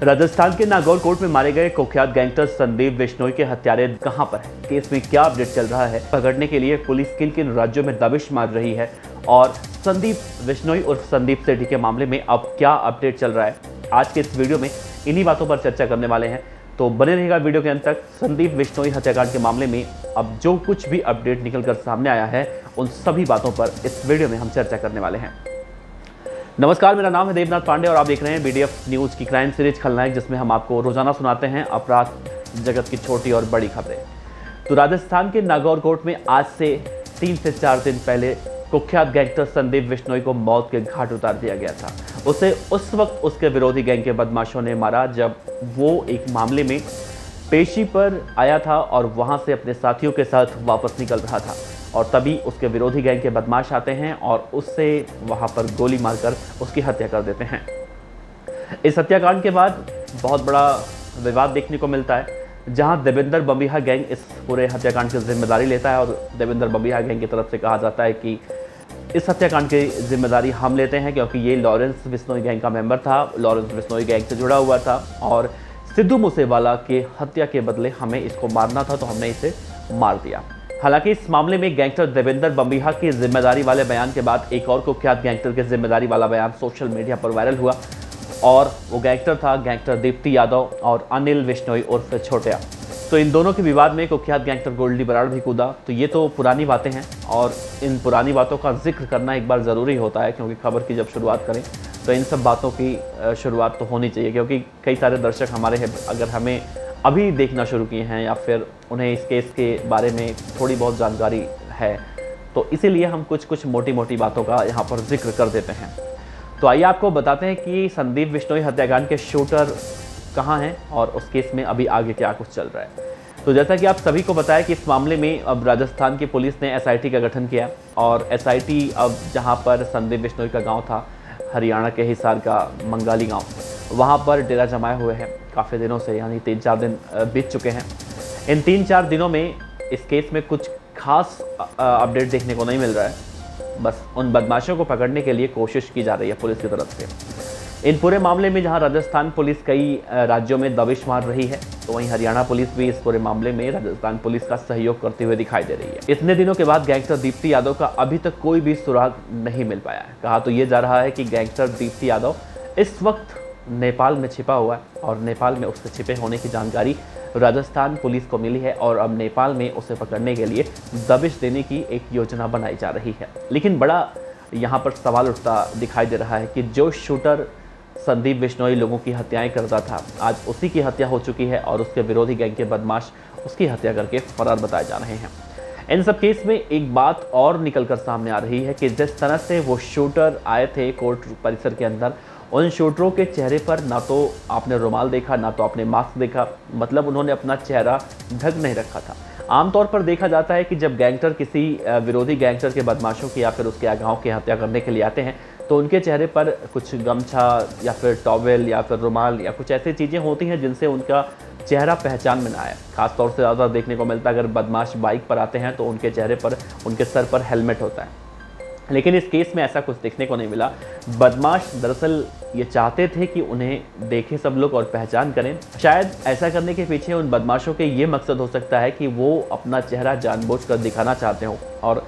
राजस्थान के नागौर कोर्ट में मारे गए कुख्यात गैंगस्टर संदीप बिश्नोई के हत्यारे कहां पर हैं? केस में क्या अपडेट चल रहा है? पकड़ने के लिए पुलिस किन किन राज्यों में दबिश मार रही है और संदीप बिश्नोई उर्फ संदीप सेठी के मामले में अब क्या अपडेट चल रहा है? आज के इस वीडियो में इन्हीं बातों पर चर्चा करने वाले हैं, तो बने रहेगा वीडियो के अंत तक। संदीप बिश्नोई हत्याकांड के मामले में अब जो कुछ भी अपडेट निकलकर सामने आया है, उन सभी बातों पर इस वीडियो में हम चर्चा करने वाले हैं। नमस्कार, मेरा नाम है देवनाथ पांडे और आप देख रहे हैं बीडीएफ न्यूज़ की क्राइम सीरीज खलनायक, जिसमें हम आपको रोजाना सुनाते हैं अपराध जगत की छोटी और बड़ी खबरें। तो राजस्थान के नागौर कोर्ट में आज से 3 से 4 दिन पहले कुख्यात गैंगस्टर संदीप बिश्नोई को मौत के घाट उतार दिया गया था। उसे उस वक्त उसके विरोधी गैंग के बदमाशों ने मारा जब वो एक मामले में पेशी पर आया था और वहां से अपने साथियों के साथ वापस निकल रहा था, और तभी उसके विरोधी गैंग के बदमाश आते हैं और उससे वहां पर गोली मारकर उसकी हत्या कर देते हैं। इस हत्याकांड के बाद बहुत बड़ा विवाद देखने को मिलता है, जहां देवेंद्र बंबिहा गैंग इस पूरे हत्याकांड की जिम्मेदारी लेता है और देवेंद्र बंबिहा गैंग की तरफ से कहा जाता है कि इस हत्याकांड की जिम्मेदारी हम लेते हैं, क्योंकि ये लॉरेंस बिश्नोई गैंग का मेंबर था, लॉरेंस बिश्नोई गैंग से जुड़ा हुआ था और सिद्धू मूसेवाला के हत्या के बदले हमें इसको मारना था, तो हमने इसे मार दिया। हालांकि इस मामले में गैंगस्टर देवेंद्र बंबिहा की जिम्मेदारी वाले बयान के बाद एक और कुख्यात गैंगस्टर के जिम्मेदारी वाला बयान सोशल मीडिया पर वायरल हुआ, और वो गैंगस्टर था गैंगस्टर दीप्ति यादव और अनिल बिश्नोई उर्फ छोटिया। तो इन दोनों के विवाद में कुख्यात गैंगस्टर गोल्डी बराड़ भी कूदा। तो ये तो पुरानी बातें हैं और इन पुरानी बातों का जिक्र करना एक बार ज़रूरी होता है, क्योंकि खबर की जब शुरुआत करें तो इन सब बातों की शुरुआत तो होनी चाहिए, क्योंकि कई सारे दर्शक हमारे हैं, अगर हमें अभी देखना शुरू किए हैं या फिर उन्हें इस केस के बारे में थोड़ी बहुत जानकारी है, तो इसीलिए हम कुछ मोटी मोटी बातों का यहाँ पर जिक्र कर देते हैं। तो आइए आपको बताते हैं कि संदीप बिश्नोई हत्याकांड के शूटर कहाँ हैं और उस केस में अभी आगे क्या कुछ चल रहा है। तो जैसा कि आप सभी को बताया कि इस मामले में अब राजस्थान की पुलिस ने एसआईटी का गठन किया, और एसआईटी अब जहाँ पर संदीप बिश्नोई का गाँव था, हरियाणा के हिसार का मंगाली गाँव, वहाँ पर डेरा जमाए हुए हैं काफ़ी दिनों से, यानी 3-4 दिन बीत चुके हैं। इन 3-4 दिनों में इस केस में कुछ खास अपडेट देखने को नहीं मिल रहा है। बस उन बदमाशों को पकड़ने के लिए कोशिश की जा रही है पुलिस की तरफ से। इन पूरे मामले में जहां राजस्थान पुलिस कई राज्यों में दबिश मार रही है, तो वहीं हरियाणा पुलिस भी इस पूरे मामले में राजस्थान पुलिस का सहयोग करते हुए दिखाई दे रही है। इतने दिनों के बाद गैंगस्टर दीप्ति यादव का अभी तक कोई भी सुराग नहीं मिल पाया है। कहा तो ये जा रहा है कि गैंगस्टर दीप्ति यादव इस वक्त नेपाल में छिपा हुआ है और नेपाल में उसके छिपे होने की जानकारी राजस्थान पुलिस को मिली है, और अब नेपाल में उसे पकड़ने के लिए दबिश देने की एक योजना बनाई जा रही है। लेकिन बड़ा यहाँ पर सवाल उठता दिखाई दे रहा है कि जो शूटर संदीप बिश्नोई लोगों की हत्याएं करता था, आज उसी की हत्या हो चुकी है और उसके विरोधी गैंग के बदमाश उसकी हत्या करके फरार बताए जा रहे हैं। इन सब केस में एक बात और निकलकर सामने आ रही है कि जिस तरह से वो शूटर आए थे कोर्ट परिसर के अंदर, उन शूटरों के चेहरे पर ना तो आपने रुमाल देखा, ना तो आपने मास्क देखा, मतलब उन्होंने अपना चेहरा ढक नहीं रखा था। आमतौर पर देखा जाता है कि जब गैंगस्टर किसी विरोधी गैंगस्टर के बदमाशों की या फिर उसके आगाहों की हत्या करने के लिए आते हैं, तो उनके चेहरे पर कुछ गमछा या फिर टॉवेल या फिर रुमाल या कुछ ऐसी चीज़ें होती हैं जिनसे उनका चेहरा पहचान में ना आए। खासतौर से ज़्यादा देखने को मिलता है अगर बदमाश बाइक पर आते हैं तो उनके चेहरे पर, उनके सर पर हेलमेट होता है। लेकिन इस केस में ऐसा कुछ देखने को नहीं मिला। बदमाश दरअसल ये चाहते थे कि उन्हें देखें सब लोग और पहचान करें। शायद ऐसा करने के पीछे उन बदमाशों के ये मकसद हो सकता है कि वो अपना चेहरा जानबूझकर दिखाना चाहते हो, और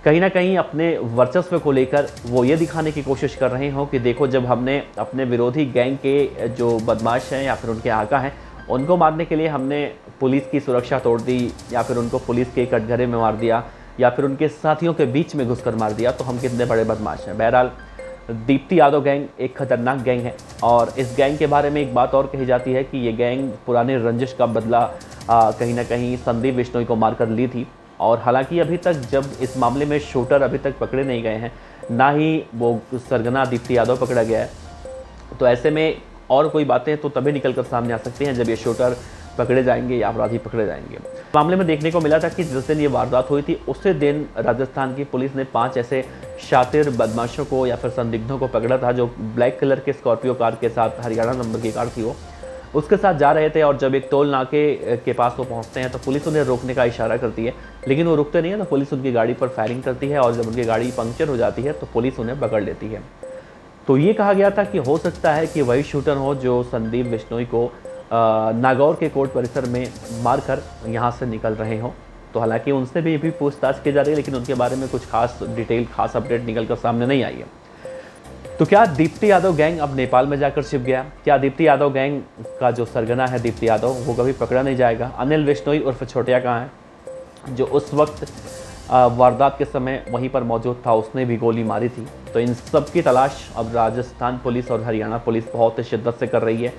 कहीं ना कहीं अपने वर्चस्व को लेकर वो ये दिखाने की कोशिश कर रहे हो कि देखो, जब हमने अपने विरोधी गैंग के जो बदमाश हैं या फिर उनके आका हैं, उनको मारने के लिए हमने पुलिस की सुरक्षा तोड़ दी, या फिर उनको पुलिस के कटघरे में मार दिया, या फिर उनके साथियों के बीच में घुसकर मार दिया, तो हम कितने बड़े बदमाश हैं। बहरहाल दीप्ति यादव गैंग एक खतरनाक गैंग है, और इस गैंग के बारे में एक बात और कही जाती है कि ये गैंग पुराने रंजिश का बदला कहीं ना कहीं संदीप बिश्नोई को मारकर ली थी। और हालांकि अभी तक जब इस मामले में शूटर अभी तक पकड़े नहीं गए हैं, ना ही वो सरगना दीप्ति यादव पकड़ा गया है, तो ऐसे में और कोई बातें तो तभी निकल कर सामने आ सकती हैं जब ये शूटर पकड़े जाएंगे या अपराधी पकड़े जाएंगे। मामले में देखने को मिला था कि जिस दिन ये वारदात हुई थी, उसी दिन राजस्थान की पुलिस ने 5 ऐसे शातिर बदमाशों को या फिर संदिग्धों को पकड़ा था, जो ब्लैक कलर के स्कॉर्पियो कार के साथ, हरियाणा नंबर की कार थी वो, उसके साथ जा रहे थे। और जब एक टोल नाके के पास वो पहुंचते हैं तो पुलिस उन्हें रोकने का इशारा करती है, लेकिन वो रुकते नहीं है, तो पुलिस उनकी गाड़ी पर फायरिंग करती है, और जब उनकी गाड़ी पंक्चर हो जाती है तो पुलिस उन्हें पकड़ लेती है। तो ये कहा गया था कि हो सकता है कि वही शूटर हो जो संदीप बिश्नोई को नागौर के कोर्ट परिसर में मारकर यहाँ से निकल रहे हों। तो हालांकि उनसे भी पूछताछ की जा रही है, लेकिन उनके बारे में कुछ खास डिटेल, खास अपडेट निकल कर सामने नहीं आई है। तो क्या दीप्ति यादव गैंग अब नेपाल में जाकर छिप गया? क्या दीप्ति यादव गैंग का जो सरगना है दीप्ति यादव, वो कभी पकड़ा नहीं जाएगा? अनिल बिश्नोई उर्फ छोटिया कहाँ है, जो उस वक्त वारदात के समय वहीं पर मौजूद था, उसने भी गोली मारी थी? तो इन सब की तलाश अब राजस्थान पुलिस और हरियाणा पुलिस बहुत शिद्दत से कर रही है।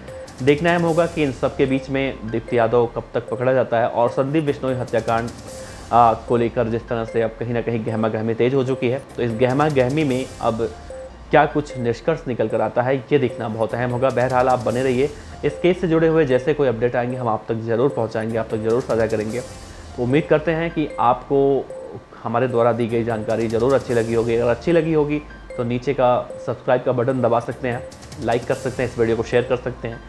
देखना अहम होगा कि इन सब के बीच में दीप्ति यादव कब तक पकड़ा जाता है। और संदीप बिश्नोई हत्याकांड को लेकर जिस तरह से अब कहीं ना कहीं गहमा गहमी तेज हो चुकी है, तो इस गहमा गहमी में अब क्या कुछ निष्कर्ष निकल कर आता है, ये देखना बहुत अहम होगा। बहरहाल आप बने रहिए, इस केस से जुड़े हुए जैसे कोई अपडेट आएंगे हम आप तक ज़रूर पहुंचाएंगे, आप तक ज़रूर साझा करेंगे। तो उम्मीद करते हैं कि आपको हमारे द्वारा दी गई जानकारी ज़रूर अच्छी लगी होगी। अगर अच्छी लगी होगी तो नीचे का सब्सक्राइब का बटन दबा सकते हैं, लाइक कर सकते हैं, इस वीडियो को शेयर कर सकते हैं।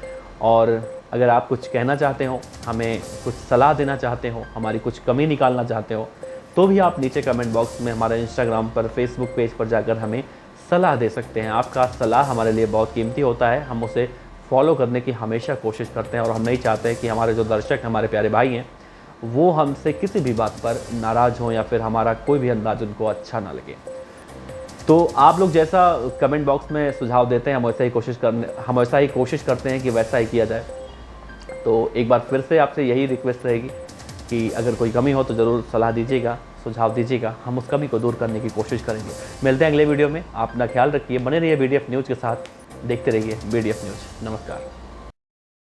और अगर आप कुछ कहना चाहते हो, हमें कुछ सलाह देना चाहते हो, हमारी कुछ कमी निकालना चाहते हो, तो भी आप नीचे कमेंट बॉक्स में हमारे इंस्टाग्राम पर, फेसबुक पेज पर जाकर हमें सलाह दे सकते हैं। आपका सलाह हमारे लिए बहुत कीमती होता है, हम उसे फॉलो करने की हमेशा कोशिश करते हैं और हम नहीं चाहते कि हमारे जो दर्शक, हमारे प्यारे भाई हैं, वो हमसे किसी भी बात पर नाराज़ हों या फिर हमारा कोई भी अंदाज उनको अच्छा ना लगे। तो आप लोग जैसा कमेंट बॉक्स में सुझाव देते हैं हम वैसा ही कोशिश करते हैं कि वैसा ही किया जाए। तो एक बार फिर से आपसे यही रिक्वेस्ट रहेगी कि अगर कोई कमी हो तो ज़रूर सलाह दीजिएगा, सुझाव दीजिएगा, हम उस कमी को दूर करने की कोशिश करेंगे। मिलते हैं अगले वीडियो में, आप अपना ख्याल रखिए, बने रहिए BDF न्यूज़ के साथ, देखते रहिए BDF न्यूज़। नमस्कार।